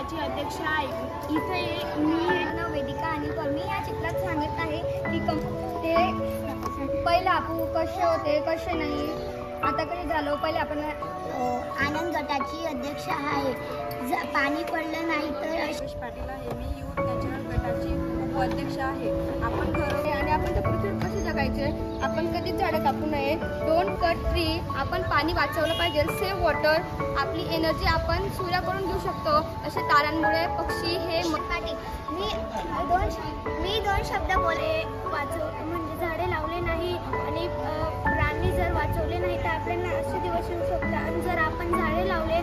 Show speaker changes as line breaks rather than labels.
गटाची अध्यक्ष आहे. इथे मी
वेदिका आणि मी या चित्रात सांगत आहे की ते पहिले आपण कसे होते कसे नाही आता कसे झालो. पहिले आपण आनंद गटाची अध्यक्ष आहे. पाणी पडलं नाही तर
यश पाटील आहे. मी युथ नॅचरल गटाची उपाध्यक्ष आहे. आपण ठरवले आणि आपण ते पृथ्वी कसे जगायचे. आपण कधीच झाडं कापू नये. Don't cut tree. आपण पाणी वाचवलं पाहिजे. Save water. आपली एनर्जी आपण सूर्याकडून घेऊ शकतो. असे तारांमुळे पक्षी हे
मी दोन शब्द म्हणजे झाडे लावले नाही आणि प्राणी जर वाचवले नाही तर आपल्याला असे दिवस येऊ शकतात. आणि जर आपण झाडे लावले